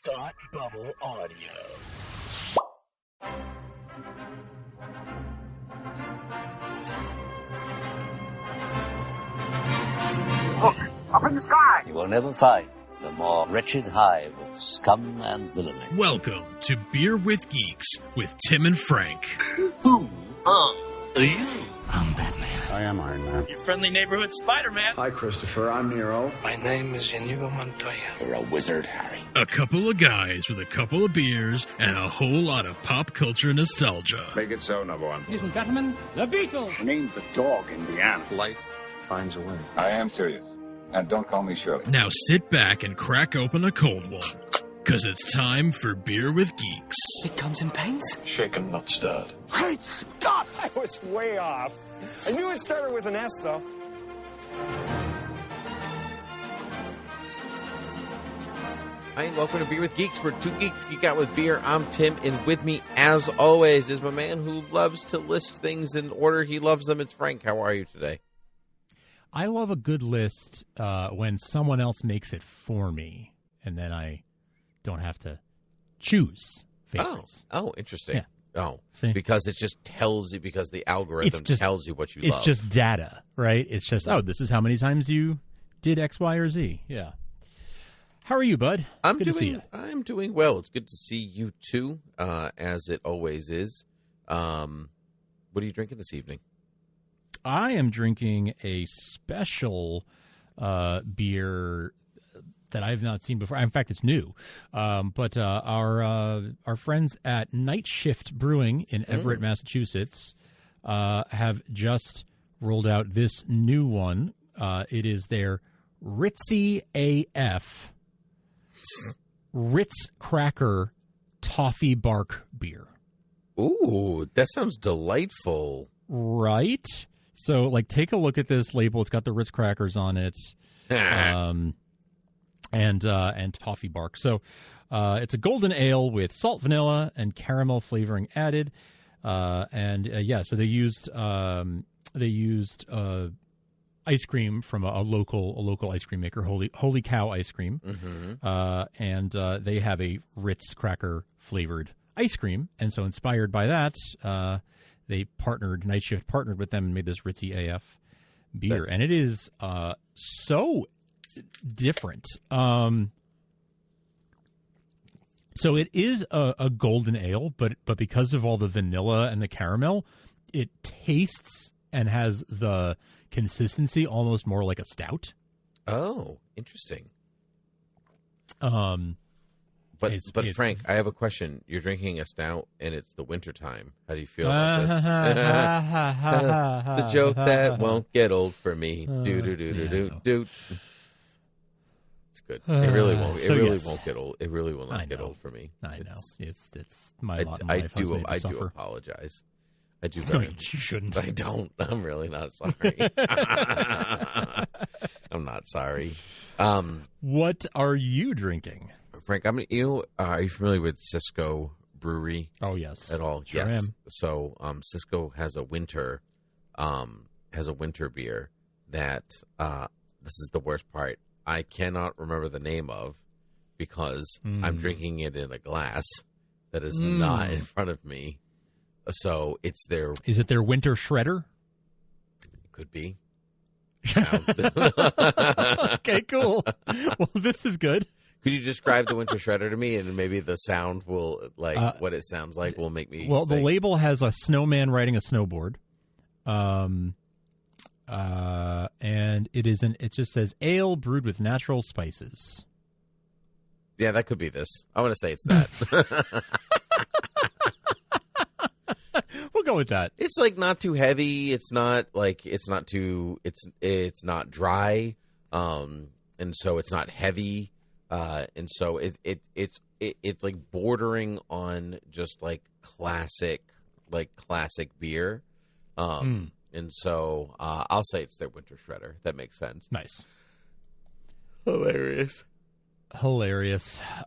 Thought Bubble Audio. Look, up in the sky. You will never find the more wretched hive of scum and villainy. Welcome to Beer with Geeks with Tim and Frank. Who are you? I'm Batman. I am Iron Man. Your friendly neighborhood Spider-Man. Hi, Christopher. I'm Nero. My name is Inigo Montoya. You're a wizard, Harry. A couple of guys with a couple of beers and a whole lot of pop culture nostalgia. Make it so, number one. Ladies and gentlemen, the Beatles. Named the dog Indiana. Life finds a way. I am serious. And don't call me Shirley. Now sit back and crack open a cold one, because it's time for Beer with Geeks. It comes in pints. Shaken, not stirred. Great Scott! I was way off. I knew it started with an S, though. Hi, and welcome to Beer with Geeks, where two geeks geek out with beer. I'm Tim, and with me, as always, is my man who loves to list things in order he loves them. It's Frank. How are you today? I love a good list when someone else makes it for me, and then I don't have to choose favorites. Oh, interesting. Yeah. Oh, See? because it just tells you, because the algorithm tells you what you love. It's just data, right? It's just, this is how many times you did X, Y, or Z. Yeah. How are you, bud? Good to see you. I'm doing well. It's good to see you, too, as it always is. What are you drinking this evening? I am drinking a special beer that I've not seen before. In fact, it's new. But our friends at Night Shift Brewing in Everett, Massachusetts, have just rolled out this new one. It is their Ritzy AF Ritz Cracker Toffee Bark beer. Ooh, that sounds delightful. Right? So, take a look at this label. It's got the Ritz crackers on it, and toffee bark. So, it's a golden ale with salt, vanilla, and caramel flavoring added. So they used ice cream from a local ice cream maker, Holy Cow Ice Cream, and they have a Ritz cracker flavored ice cream, and so inspired by that. Night Shift partnered with them and made this Ritzy AF beer. And it is so different. So it is a golden ale, but because of all the vanilla and the caramel, it tastes and has the consistency almost more like a stout. Oh, interesting. But Frank, I have a question. You're drinking a stout, and it's the wintertime. How do you feel about this? The joke that won't get old for me. Do. It's good. It really won't. It really won't get old. It really will not get old for me. I know. It's my lot in life. I do apologize. I do. No, you shouldn't. I don't. I'm really not sorry. I'm not sorry. What are you drinking? Frank, are you familiar with Cisco Brewery? Oh, yes. At all? Sure yes. am. So, Cisco has a winter beer that this is the worst part. I cannot remember the name of because I'm drinking it in a glass that is not in front of me. So it's their. Is it their winter shredder? It could be. Okay, cool. Well, this is good. Could you describe the winter shredder to me, and maybe the sound will, what it sounds like, will make me. Well, the label has a snowman riding a snowboard, and it just says ale brewed with natural spices. Yeah, that could be this. I want to say it's that. We'll go with that. It's not too heavy. It's not too. It's not dry, and so it's not heavy. And so it's bordering on just classic beer. And so I'll say it's their winter shredder. That makes sense. Nice. Hilarious.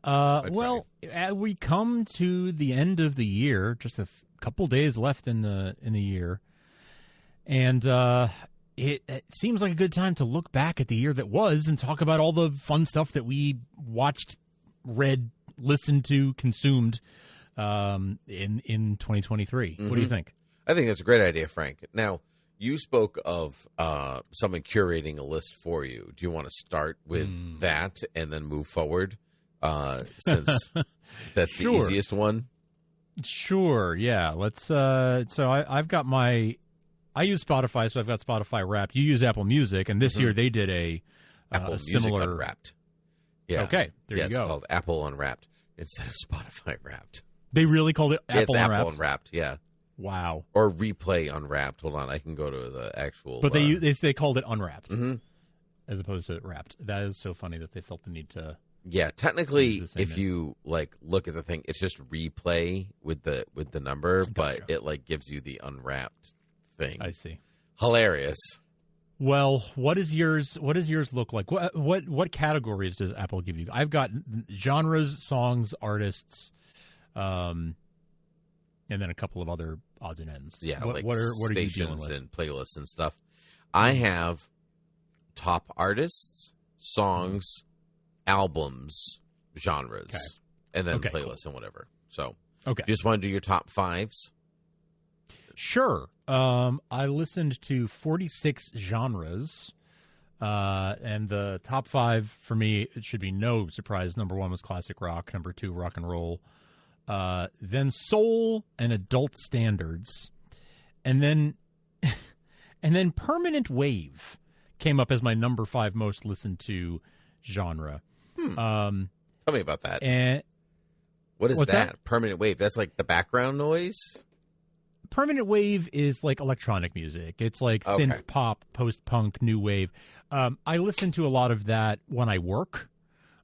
Well, we come to the end of the year, just a couple days left in the year. And it seems like a good time to look back at the year that was and talk about all the fun stuff that we watched, read, listened to, consumed in 2023. What do you think? I think that's a great idea, Frank. Now, you spoke of someone curating a list for you. Do you want to start with that and then move forward, since that's the easiest one? Sure, yeah. Let's. So I've got I use Spotify, so I've got Spotify Wrapped. You use Apple Music, and this year they did a Apple similar Music Unwrapped. Yeah. Okay, there you go. It's called Apple Unwrapped instead of Spotify Wrapped. They really called it Apple Unwrapped? Apple Unwrapped, yeah. Wow. Or Replay Unwrapped. Hold on, I can go to the actual... But they called it Unwrapped as opposed to Wrapped. That is so funny that they felt the need to... Yeah, technically, if you look at the thing, it's just Replay with the number, but it gives you the Unwrapped thing. I see. Hilarious. Well, what does yours look like? What categories does Apple give you? I've got genres, songs, artists, and then a couple of other odds and ends. Yeah, what are you dealing with? And playlists and stuff. I have top artists, songs, albums, genres, and then playlists and whatever. So, you just want to do your top fives? Sure. I listened to 46 genres, and the top five for me, it should be no surprise. Number one was classic rock. Number two, rock and roll. Then soul and adult standards, and then permanent wave came up as my number 5 most listened to genre. Tell me about that. And what is that? Permanent wave? That's like the background noise? Permanent wave is like electronic music. It's like synth pop, post-punk, new wave. I listen to a lot of that when I work.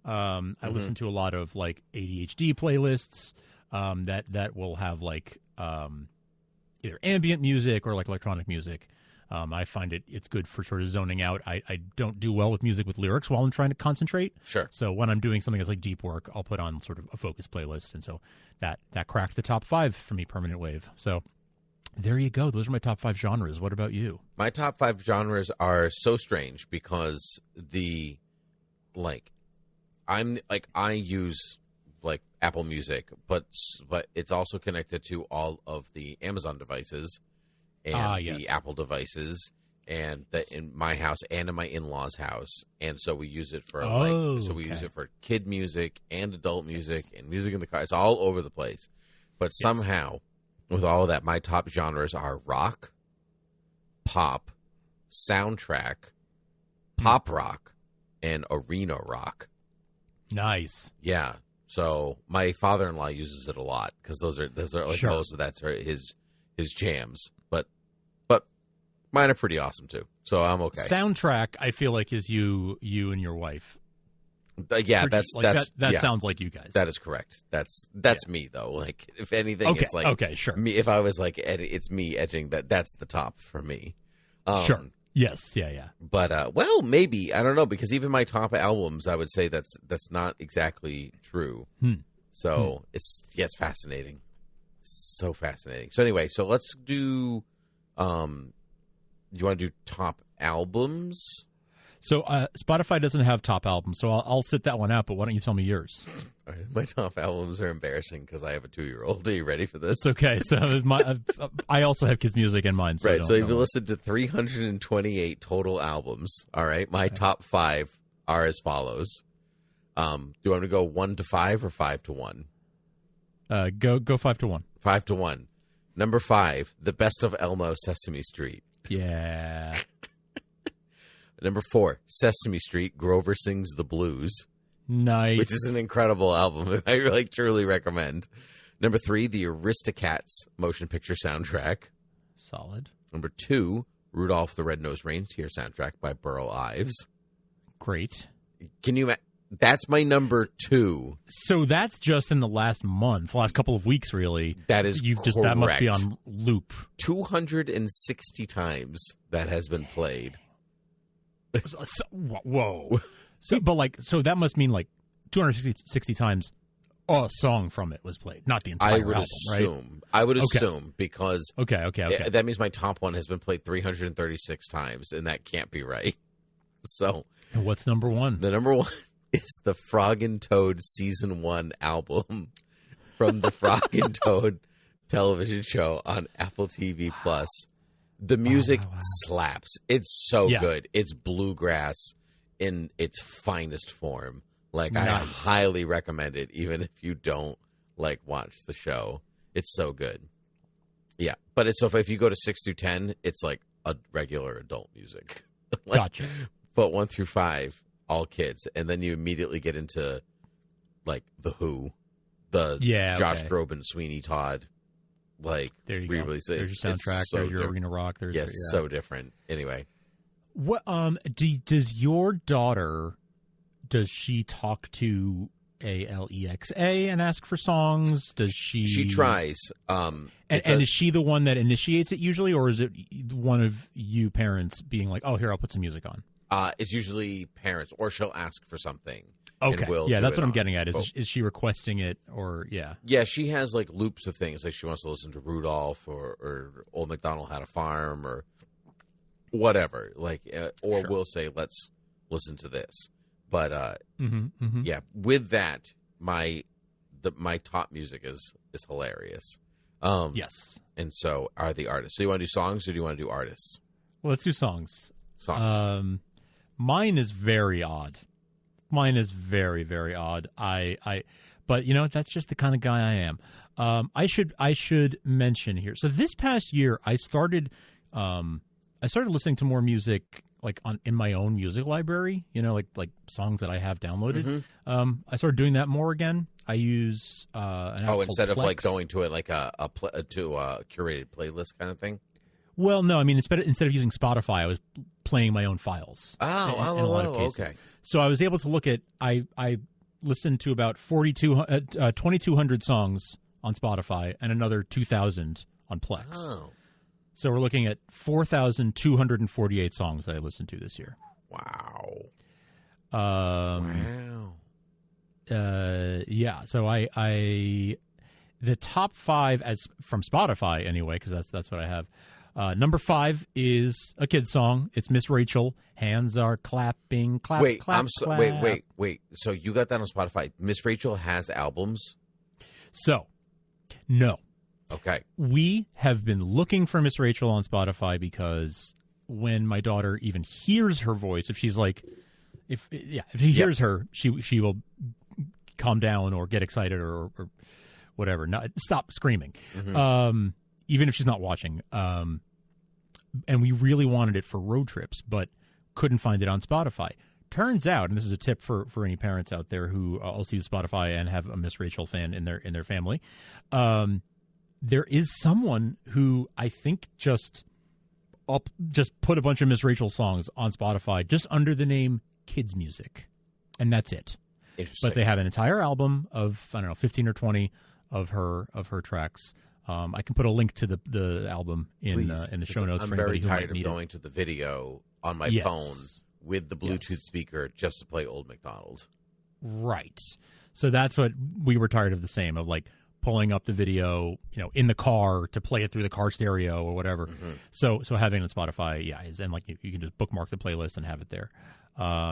I listen to a lot of like ADHD playlists that will have like either ambient music or like electronic music. I find it's good for sort of zoning out. I don't do well with music with lyrics while I'm trying to concentrate. Sure. So when I'm doing something that's like deep work, I'll put on sort of a focus playlist. And so that cracked the top 5 for me, permanent wave. So there you go. Those are my top 5 genres. What about you? My top 5 genres are so strange because I use Apple Music, but it's also connected to all of the Amazon devices and the Apple devices, and in my house and in my in-laws' house, and so we use it for use it for kid music and adult music and music in the car. It's all over the place, but somehow with all of that, my top genres are rock, pop, soundtrack, pop rock, and arena rock. Nice. Yeah. So my father-in-law uses it a lot because those are like that's his jams. But mine are pretty awesome too. So I'm okay. Soundtrack, I feel like, is you and your wife. Yeah, that sounds like you guys. That is correct. That's me though. Like if anything, it's like sure. Me, if I was like it's me edging that's the top for me. Sure. Yes. Yeah. But well, maybe I don't know because even my top albums, I would say that's not exactly true. So it's fascinating, so fascinating. So anyway, so let's do. You want to do top albums? So Spotify doesn't have top albums, so I'll sit that one out. But why don't you tell me yours? All right, my top albums are embarrassing because I have a 2-year-old. Are you ready for this? It's okay. So I also have kids' music in mind. So right. So you've listened to 328 total albums. All right. My top 5 are as follows. Do you want me to go 1 to 5 or 5 to 1? Go 5 to 1. 5 to 1. Number 5, The Best of Elmo, Sesame Street. Yeah. Number 4, Sesame Street, Grover Sings the Blues. Nice. Which is an incredible album. I truly recommend. Number 3, the Aristocats motion picture soundtrack. Solid. Number 2, Rudolph the Red-Nosed Reindeer soundtrack by Burl Ives. Great. Can you... That's my number 2. So that's just in the last couple of weeks, really. That is correct. That must be on loop. 260 times that has been played. Whoa. So that must mean 260 times a song from it was played, not the entire album, right? I would assume because okay. That means my top one has been played 336 times, and that can't be right. So, and what's number 1? The number 1 is the Frog and Toad Season 1 album from the Frog and Toad television show on Apple TV Plus. The music slaps. It's so good. It's bluegrass in its finest form. Like, I highly recommend it, even if you don't like watch the show. It's so good. Yeah, but it's so if you go to 6 through 10, it's like a regular adult music. Like, gotcha. But 1 through 5, all kids, and then you immediately get into like the Who, Josh Groban, Sweeney Todd. Like, there you go. There's your soundtrack. So there's your arena rock. There's so different. Anyway, what does your daughter? Does she talk to Alexa and ask for songs? Does she? She tries. And is she the one that initiates it usually, or is it one of you parents being like, "Oh, here, I'll put some music on"? It's usually parents, or she'll ask for something. Okay, that's what I'm getting at. Is she requesting it, or Yeah, she has like loops of things. Like she wants to listen to Rudolph or Old MacDonald Had a Farm or whatever. Like, or we'll say, let's listen to this. But yeah, with that, my top music is hilarious. Yes, and so are the artists. So you want to do songs, or do you want to do artists? Well, let's do songs. Mine is very odd. Mine is very, very odd. But you know, that's just the kind of guy I am. I should mention here. So this past year, I started listening to more music like in my own music library. You know, like songs that I have downloaded. I started doing that more again. I use an app instead called of Plex. like going to it like a curated playlist kind of thing. Well, no, I mean instead of using Spotify, I was playing my own files. In a lot of cases. Okay. So I was able to look at I listened to about 2,200 songs on Spotify and another 2,000 on Plex. Oh. So we're looking at 4,248 songs that I listened to this year. Wow. Yeah. So I the top 5 as from Spotify anyway, because that's what I have. Number 5 is a kid's song. It's Miss Rachel. Hands are clapping, clap, clap, clap. Wait. So you got that on Spotify. Miss Rachel has albums? So, no. Okay. We have been looking for Miss Rachel on Spotify because when my daughter even hears her voice, if she's like, if he hears her, she will calm down or get excited or whatever. Not stop screaming. Even if she's not watching. And we really wanted it for road trips, but couldn't find it on Spotify. Turns out, and this is a tip for any parents out there who also use Spotify and have a Miss Rachel fan in their family, there is someone who I think just put a bunch of Miss Rachel songs on Spotify just under the name Kids Music, and that's it. But they have an entire album of 15 or 20 of her tracks. I can put a link to the album in the show notes. I'm for very anybody who tired might of going to the video on my phone with the Bluetooth speaker just to play Old MacDonald. Right. So that's what we were tired of, the same, of like pulling up the video, in the car to play it through the car stereo or whatever. So having it on Spotify, is, and like you can just bookmark the playlist and have it there.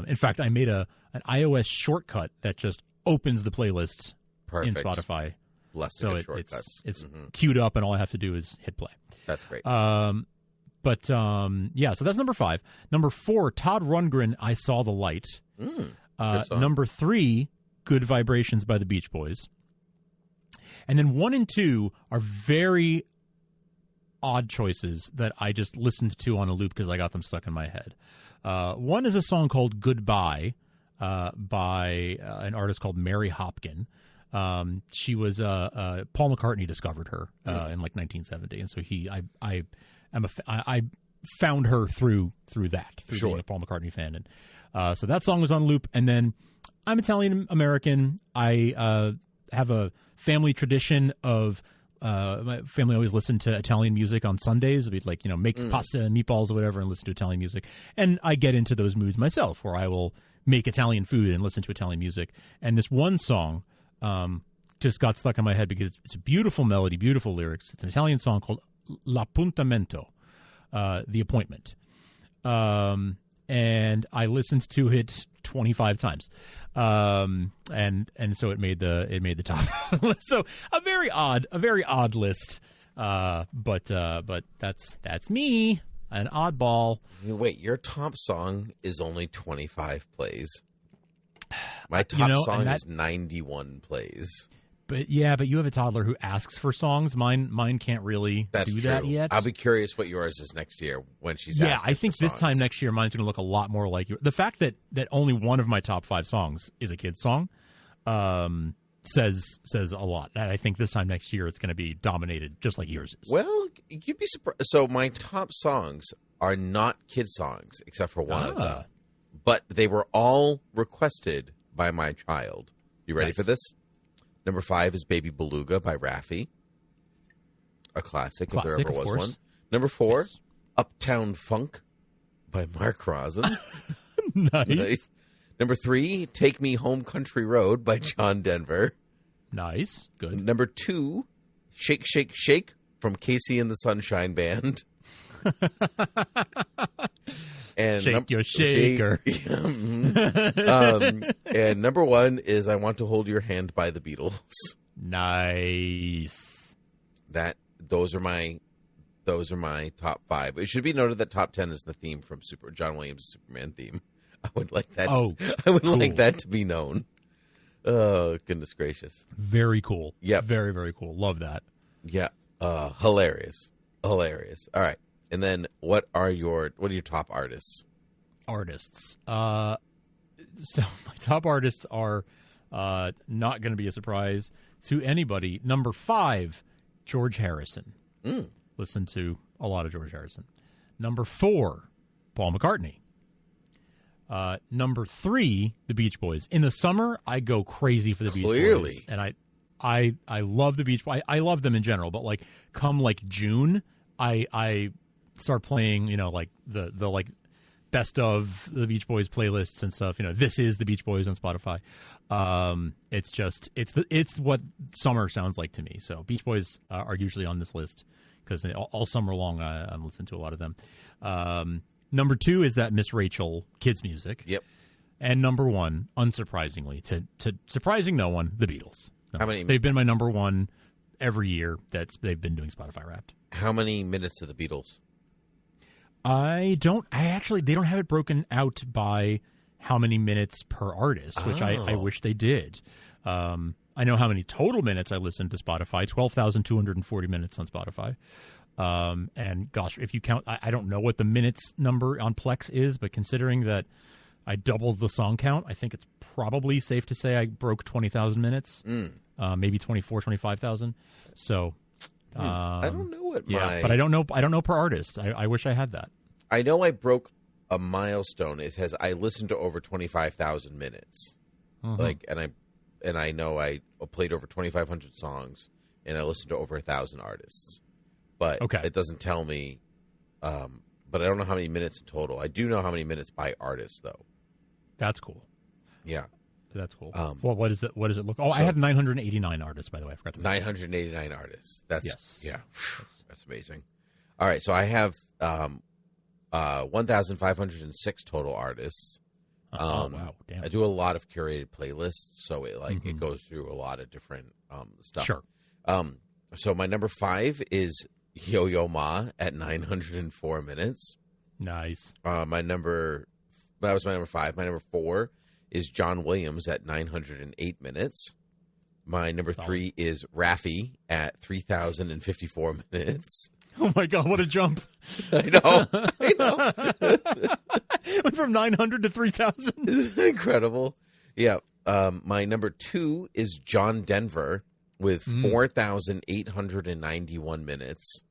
In fact, I made an iOS shortcut that just opens the playlist in Spotify. So it's queued up, and all I have to do is hit play. That's great. So that's number 5. Number 4, Todd Rundgren, I Saw the Light. Number 3, Good Vibrations by the Beach Boys. And then 1 and 2 are very odd choices that I just listened to on a loop because I got them stuck in my head. 1 is a song called Goodbye by an artist called Mary Hopkin. She was Paul McCartney discovered her in like 1970, and so I found her through that, being a Paul McCartney fan, and so that song was on loop. And then I'm Italian American. I have a family tradition of my family always listened to Italian music on Sundays. We'd make pasta and meatballs or whatever and listen to Italian music, and I get into those moods myself where I will make Italian food and listen to Italian music. And this one song just got stuck in my head because it's a beautiful melody, beautiful lyrics. It's an Italian song called L'Appuntamento, The Appointment. and I listened to it 25 times, and so it made the top. So a very odd list, but that's me, an oddball. Wait, your top song is only 25 plays. My top song is 91 plays. But you have a toddler who asks for songs. Mine can't really do that yet. I'll be curious what yours is next year when she's asking. Yeah, I think this time next year mine's going to look a lot more like you. The fact that only one of my top 5 songs is a kid's song says a lot. And I think this time next year it's going to be dominated just like yours is. Well, you'd be surprised. So my top songs are not kid songs except for one of them. But they were all requested by my child. You ready for this? Number 5 is Baby Beluga by Raffi. A classic if there ever was one. Number 4, Uptown Funk by Mark Rosen. Nice. Number 3, Take Me Home Country Road by John Denver. Nice. Good. Number 2, Shake, Shake, Shake from Casey and the Sunshine Band. And Shake your shaker. And number 1 is I Want to Hold Your Hand by the Beatles. Nice. Those are my top 5. It should be noted that top 10 is the theme from John Williams' Superman theme. I would like that. Like that to be known. Oh, goodness gracious! Very cool. Yeah, very, very cool. Love that. Yeah, hilarious. All right. And then what are your top artists? So my top artists are not going to be a surprise to anybody. Number 5, George Harrison. Listen to a lot of George Harrison. Number 4, Paul McCartney. Number 3, the Beach Boys. In the summer, I go crazy for the Beach Boys. And I love the Beach Boys. I love them in general, but come June, I start playing, the best of the Beach Boys playlists and stuff. This is the Beach Boys on Spotify. It's what summer sounds like to me. So Beach Boys are usually on this list because all summer long I'm listening to a lot of them. Number 2 is that Miss Rachel kids music. Yep. And number 1, unsurprisingly, to surprising no one, the Beatles. How many? They've been my number 1 every year that they've been doing Spotify Wrapped. How many minutes of the Beatles? They don't have it broken out by how many minutes per artist, which I wish they did. I know how many total minutes I listened to Spotify, 12,240 minutes on Spotify. And gosh, if you count, I don't know what the minutes number on Plex is, but considering that I doubled the song count, I think it's probably safe to say I broke 20,000 minutes, maybe 25,000. So, I don't know what but I don't know per artist. I wish I had that. I know I broke a milestone. It says I listened to over 25,000 minutes. And I know I played over 2,500 songs, and I listened to over 1,000 artists. But it doesn't tell me. But I don't know how many minutes in total. I do know how many minutes by artist, though. That's cool. Yeah, that's cool. Well, what does it look? Oh, I had 989 artists, by the way. I forgot to mention. 989 artists. That's yes. Yeah, that's amazing. All right, so I have 1,506 total artists. Wow, damn. I do a lot of curated playlists, so it goes through a lot of different stuff. Sure. So my number 5 is Yo-Yo Ma at 904 minutes. Nice. That was my number 5. My number 4 is John Williams at 908 minutes. My number 3 is Raffi at 3,054 minutes. Oh my God, what a jump. I know. Went from 900 to 3,000. Isn't that incredible? Yeah. My number 2 is John Denver with 4,891 minutes.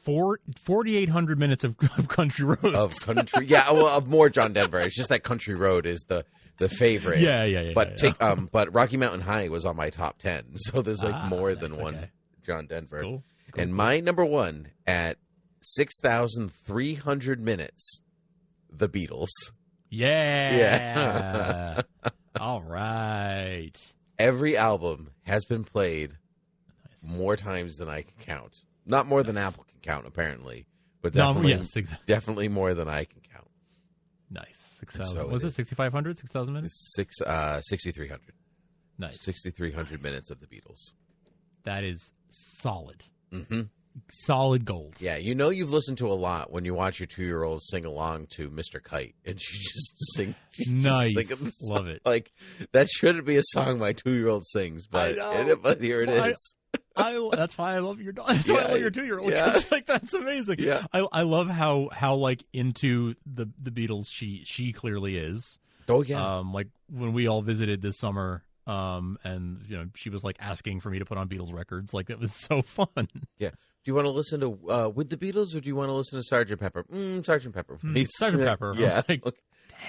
4,800 minutes of country roads. Of country, yeah. Well, of more John Denver. It's just that Country Road is the favorite. Yeah. But but Rocky Mountain High was on my top 10, so there's more than one John Denver. Cool. And my number 1 at 6,300 minutes, the Beatles. Yeah. All right. Every album has been played more times than I can count. Not more than Apple can count, apparently, but definitely, definitely more than I can count. Nice. 6,000. So Was it 6,500? 6,000 minutes? 6,300. Nice. 6,300 minutes of the Beatles. That is solid. Mm-hmm. Solid gold. Yeah, you know you've listened to a lot when you watch your 2-year-old sing along to Mr. Kite, and she just sing. Nice. Love it. Like, that shouldn't be a song my 2-year-old sings, but here it is. That's why I love your dog. That's why I love your 2-year-old. Yeah. Just like that's amazing. Yeah. I love how like into the Beatles she clearly is. Oh yeah. Like when we all visited this summer, and she was like asking for me to put on Beatles records. Like it was so fun. Yeah. Do you want to listen to With the Beatles, or do you want to listen to Sgt. Pepper? Sgt. Pepper, please. Sgt. Pepper. Yeah. Like,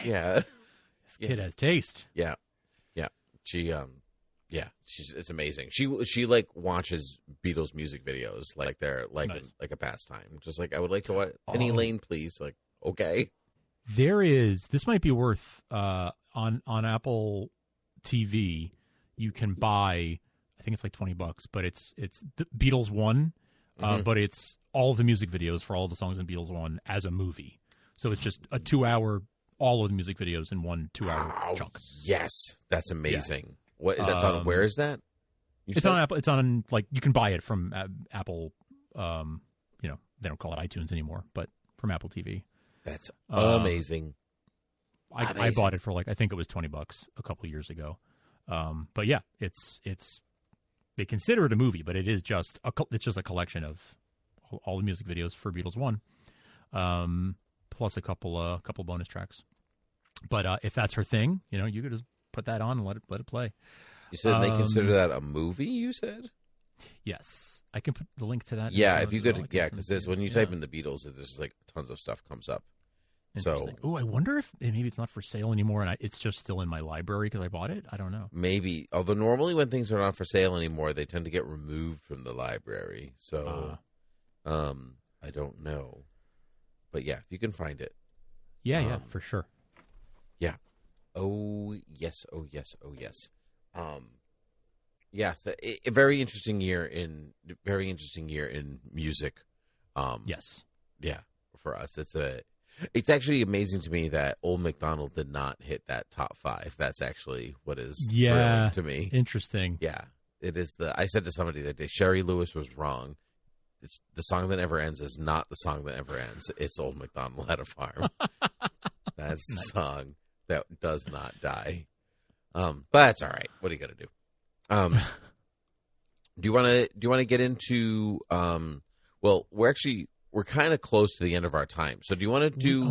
yeah. This kid has taste. Yeah. Yeah. She it's amazing. She like watches Beatles music videos like they're like Nice. like a pastime. Just like, I would like to watch Penny Lane, please. Like, okay. This might be worth on Apple TV. You can buy, I think it's like $20, but it's the Beatles 1, but it's all of the music videos for all the songs in Beatles 1 as a movie. So it's just a 2-hour, all of the music videos in one 2-hour chunk. Yes, that's amazing. Yeah. What is that on? Where is that? It's on Apple. It's on, like, you can buy it from Apple. They don't call it iTunes anymore, but from Apple TV. That's amazing. I bought it for I think it was $20 a couple of years ago. But yeah, it's they consider it a movie, but it is just it's just a collection of all the music videos for Beatles 1, plus a couple bonus tracks. But if that's her thing, you could just put that on and let it play. You said they consider that a movie. You said yes. I can put the link to that. Yeah, if you could, because when you type in the Beatles, there's like tons of stuff comes up. So, I wonder if maybe it's not for sale anymore, and it's just still in my library because I bought it. I don't know. Maybe, although normally when things are not for sale anymore, they tend to get removed from the library. So, I don't know, but yeah, if you can find it, yeah, for sure. Yeah. Oh yes. Yes, a very interesting year in music. Yes. Yeah, for us, it's actually amazing to me that Old MacDonald did not hit that top 5. That's actually what is thrilling to me. Interesting. Yeah, it is. I said to somebody that day, Sherry Lewis was wrong. It's the song that never ends is not the song that never ends. It's Old MacDonald Had a Farm. That's the song that does not die. But that's all right. What are you gonna do? Do you want to get into? Well, we're kind of close to the end of our time. So do you want to do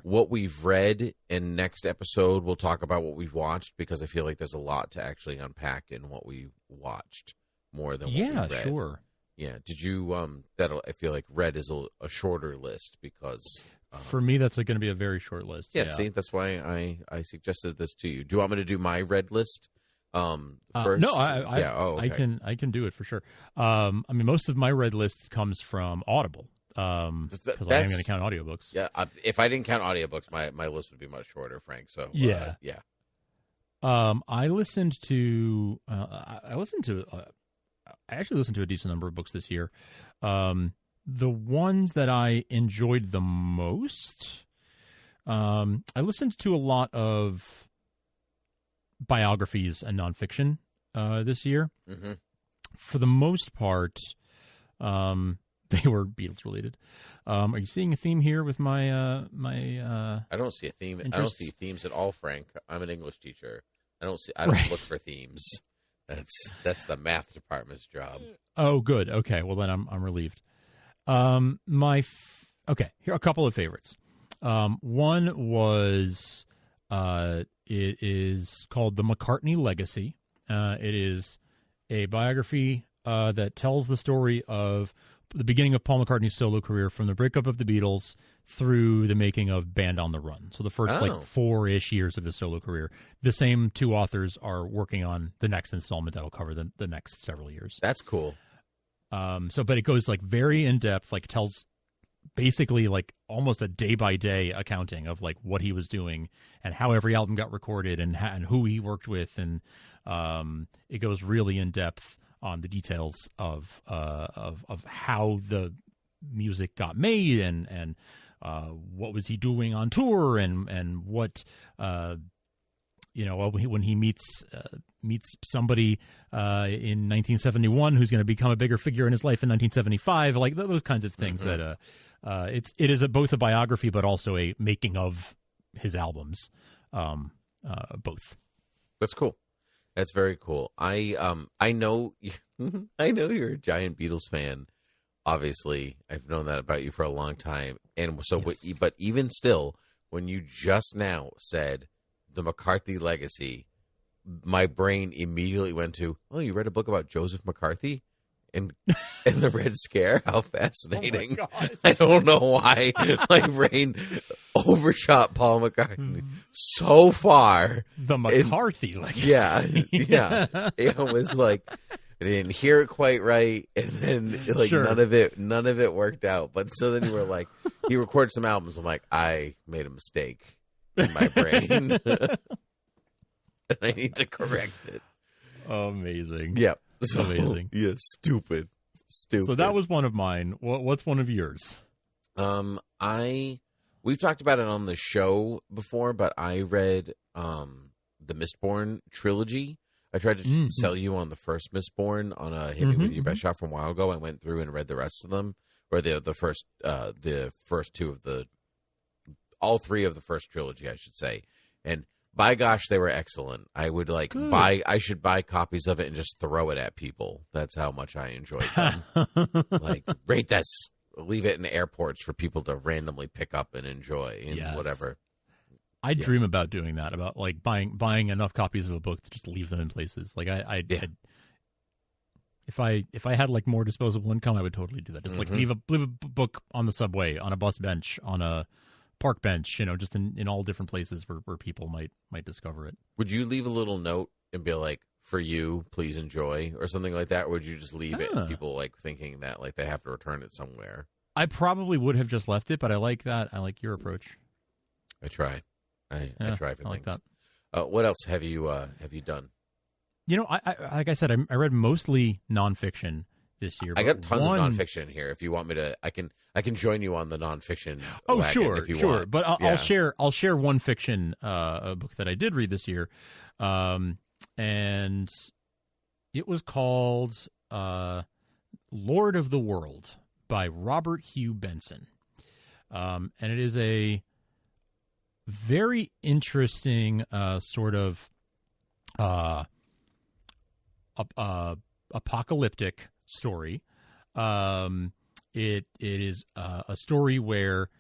what we've read, and next episode we'll talk about what we've watched, because I feel like there's a lot to actually unpack in what we watched more than what we read. Sure. Yeah. Did you I feel like red is a shorter list because for me that's going to be a very short list. Yeah, see, that's why I suggested this to you. Do you want me to do my red list? First? No, okay. I can do it for sure. I mean, most of my red list comes from Audible. Because I am going to count audiobooks. Yeah, if I didn't count audiobooks, my list would be much shorter, Frank. So yeah. I actually listened to a decent number of books this year. The ones that I enjoyed the most, I listened to a lot of biographies and nonfiction this year. Mm-hmm. For the most part, they were Beatles related. Are you seeing a theme here with my I don't see a theme. Interests? I don't see themes at all, Frank. I'm an English teacher. I don't look for themes. That's the math department's job. Oh, good. Okay. Well, then I'm relieved. Okay. Here are a couple of favorites. One was it is called The McCarthy Legacy. It is a biography that tells the story of the beginning of Paul McCartney's solo career from the breakup of the Beatles through the making of Band on the Run. So the first 4-ish years of his solo career. The same two authors are working on the next installment that'll cover the next several years. That's cool. But it goes like very in depth, like tells basically like almost a day by day accounting of like what he was doing and how every album got recorded and who he worked with, and it goes really in depth on the details of how the music got made and what was he doing on tour, and what when he meets somebody in 1971 who's going to become a bigger figure in his life in 1975, like those kinds of things. That it is both a biography but also a making of his albums, both. That's cool. That's very cool. I know I know you're a giant Beatles fan. Obviously, I've known that about you for a long time, and so Yes. but even still, when you just now said the McCarthy Legacy, my brain immediately went to, oh, you read a book about Joseph McCarthy and the Red Scare? How fascinating. Oh my God. I don't know why my brain overshot Paul McCartney so far. The McCarthy Legacy. Yeah. It was like, I didn't hear it quite right, and then like Sure. none of it worked out. But so then you were like, he recorded some albums. I'm like, I made a mistake in my brain, and I need to correct it. Amazing. Yep. So, Amazing. Yeah, stupid. So that was one of mine. What's one of yours? We've talked about it on the show before, but I read the Mistborn trilogy. I tried to sell you on the first Mistborn on a Hit Me With Your Best Shot from a while ago. I went through and read the rest of them, or the first two of all three of the first trilogy, I should say. And by gosh, they were excellent. I would I should buy copies of it and just throw it at people. That's how much I enjoyed them. Like, rate this, leave it in airports for people to randomly pick up and enjoy and whatever. I dream about doing that, about like buying enough copies of a book to just leave them in places. Like if I had like more disposable income, I would totally do that. Just like leave a book on the subway, on a bus bench, on a park bench, just in all different places where people might discover it. Would you leave a little note and be like, for you, please enjoy, or something like that? Or would you just leave it and people like thinking that like they have to return it somewhere? I probably would have just left it, but I like that. I like your approach. I try. I try for I like things. that. What else have you done? I like I said, I read mostly nonfiction this year. I got tons of nonfiction here. If you want me to, I can join you on the nonfiction. Oh, wagon sure, if you sure. want. But I'll share one fiction a book that I did read this year, and it was called Lord of the World by Robert Hugh Benson, and it is a very interesting sort of apocalyptic story. It is a story where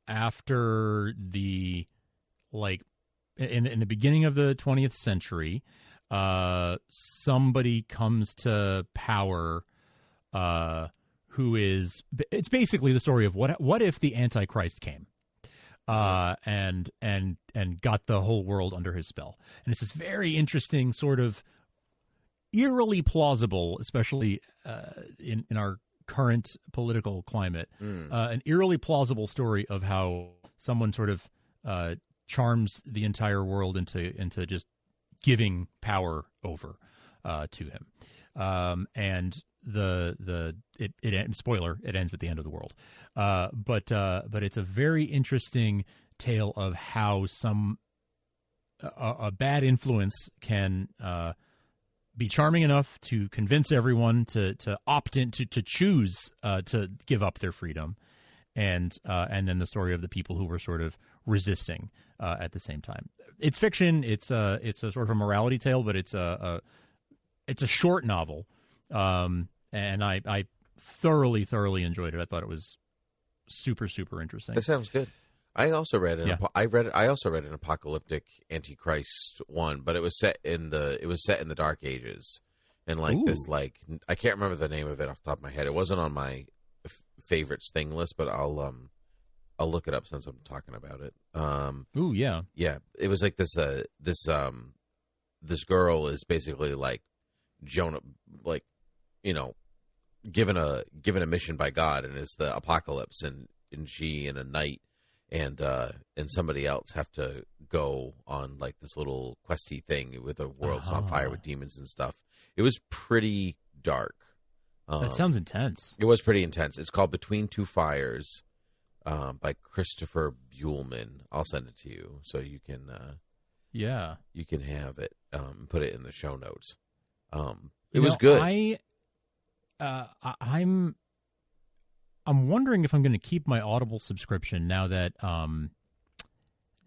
after the in the beginning of the 20th century, somebody comes to power who is, it's basically the story of what if the Antichrist came and got the whole world under his spell. And it's this very interesting, sort of eerily plausible, especially in our current political climate, an eerily plausible story of how someone sort of charms the entire world into just giving power over to him. And spoiler, it ends with the end of the world. But it's a very interesting tale of how a bad influence can be charming enough to convince everyone to opt in, to choose to give up their freedom, and then the story of the people who were sort of resisting at the same time. It's fiction. It's a sort of a morality tale, but it's a short novel, and I thoroughly enjoyed it. I thought it was super interesting. That sounds good. I also read I also read an apocalyptic Antichrist one, but it was set in the Dark Ages, and this I can't remember the name of it off the top of my head. It wasn't on my favorites thing list, but I'll look it up since I'm talking about it. Yeah. It was like this girl is basically like Jonah, like, given a mission by God, and it's the apocalypse, and she and a knight and somebody else have to go on like this little questy thing with a world's on fire with demons and stuff. It was pretty dark. That sounds intense. It was pretty intense. It's called Between Two Fires. by Christopher Buhlman. I'll send it to you so you can you can have it and put it in the show notes. It was good. I'm wondering if I'm going to keep my Audible subscription now that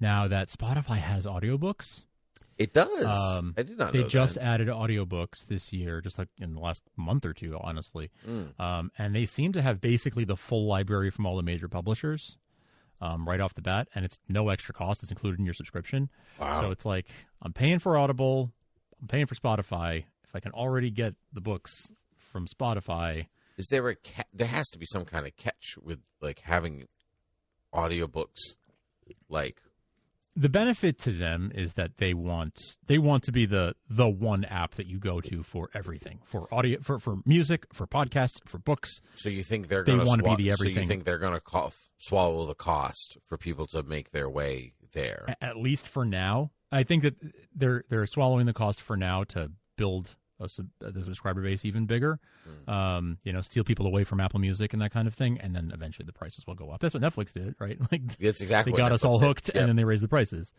Spotify has audiobooks. It does. I did not know they just that. added audiobooks this year, just like in the last month or two, honestly. And they seem to have basically the full library from all the major publishers right off the bat, and it's no extra cost. It's included in your subscription. Wow. So it's like, I'm paying for Audible, I'm paying for Spotify. If I can already get the books from Spotify... Is there there has to be some kind of catch with like having audiobooks, like... The benefit to them is that they want to be the one app that you go to for everything, for audio, for music, for podcasts, for books. So you think they're going to be the everything? So you think they're going to swallow the cost for people to make their way there? At least for now, I think that they're swallowing the cost for now to build the subscriber base even bigger. Steal people away from Apple Music and that kind of thing, and then eventually the prices will go up. That's what Netflix did, right? Like that's exactly they got us all hooked, Yep. and then they raised the prices.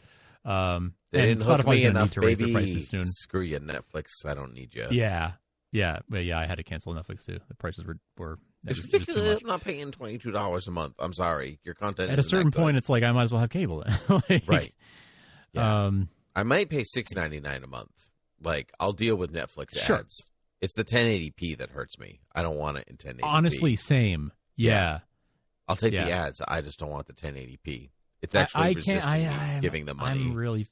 They didn't hook Spotify's me gonna enough, need to raise baby. their prices soon. Screw you, Netflix. I don't need you. Yeah, but I had to cancel Netflix too. The prices were it's ridiculous. I'm not paying $22 a month. I'm sorry, your content. At a certain point, it's like I might as well have cable. Right. Yeah. Um, I might pay $6.99 a month. Like I'll deal with Netflix Sure. ads. It's the 1080p that hurts me. I don't want it in 1080p. Honestly, same. Yeah. I'll take the ads. I just don't want the 1080p. It's actually resisting me giving them money. I'm really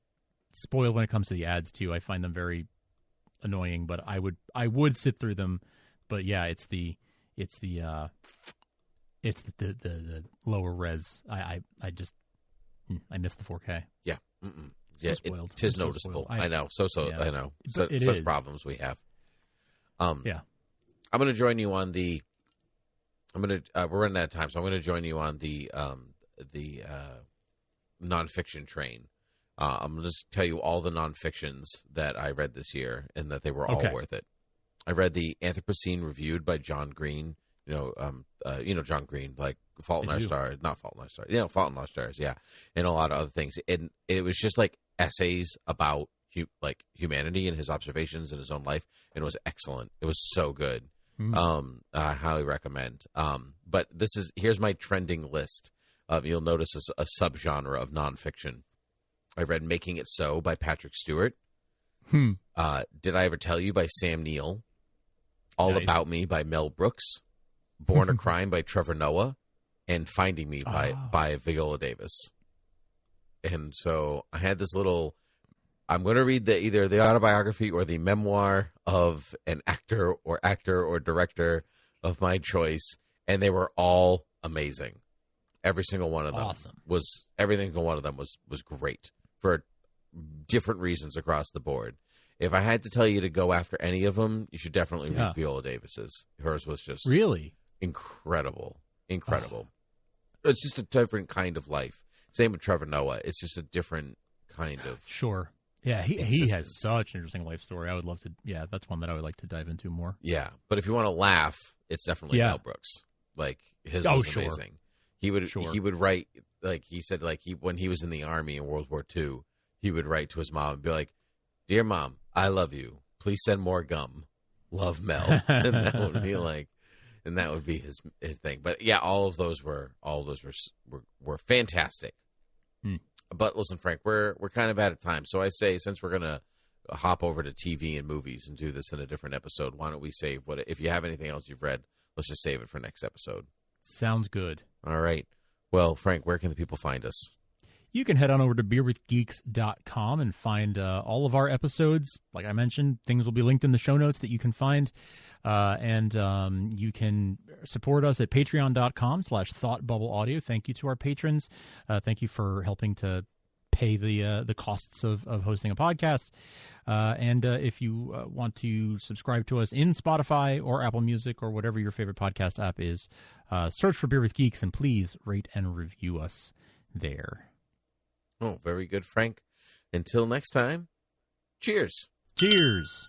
spoiled when it comes to the ads too. I find them very annoying, but I would sit through them. But yeah, it's the lower res. I miss the 4K. Yeah. So spoiled. It is so noticeable. spoiled. I know. Yeah. I know. But Such problems we have. Yeah. I'm going to join you on the. we're running out of time, so I'm going to join you on the nonfiction train. I'm going to just tell you all the nonfictions that I read this year, and that they were all worth it. I read the Anthropocene Reviewed by John Green. John Green, like Fault in Our Stars, not Fault in Our Stars. Fault in Our Stars, yeah, and a lot of other things. And it was just like essays about humanity and his observations in his own life, and it was excellent. It was so good. I highly recommend. But here's my trending list. You'll notice a subgenre of nonfiction. I read Making It So by Patrick Stewart. Did I Ever Tell You by Sam Neill. All About Me by Mel Brooks. Born a Crime by Trevor Noah. And Finding Me by Viola Davis. And so I had this little... I'm going to read either the autobiography or the memoir of an actor or director of my choice, and they were all amazing. Every single one of them was great for different reasons across the board. If I had to tell you to go after any of them, you should definitely read Viola Davis's. Hers was just really incredible. It's just a different kind of life. Same with Trevor Noah. It's just a different kind of Yeah, he has such an interesting life story. I would love to. Yeah, that's one that I would like to dive into more. Yeah, but if you want to laugh, it's definitely Mel Brooks. Like his was amazing. He would write, like he said, like when he was in the army in World War II, he would write to his mom and be like, "Dear Mom, I love you. Please send more gum. Love, Mel." And that would be his thing. But yeah, all of those were fantastic. But listen, Frank, we're kind of out of time. So I say, since we're going to hop over to TV and movies and do this in a different episode, why don't we save if you have anything else you've read, let's just save it for next episode. Sounds good. All right. Well, Frank, where can the people find us? You can head on over to beerwithgeeks.com and find all of our episodes. Like I mentioned, things will be linked in the show notes that you can find. And you can support us at patreon.com/thoughtbubbleaudio. Thank you to our patrons. Thank you for helping to pay the costs of hosting a podcast. And if you want to subscribe to us in Spotify or Apple Music or whatever your favorite podcast app is, search for Beer with Geeks and please rate and review us there. Oh, very good, Frank. Until next time, cheers. Cheers.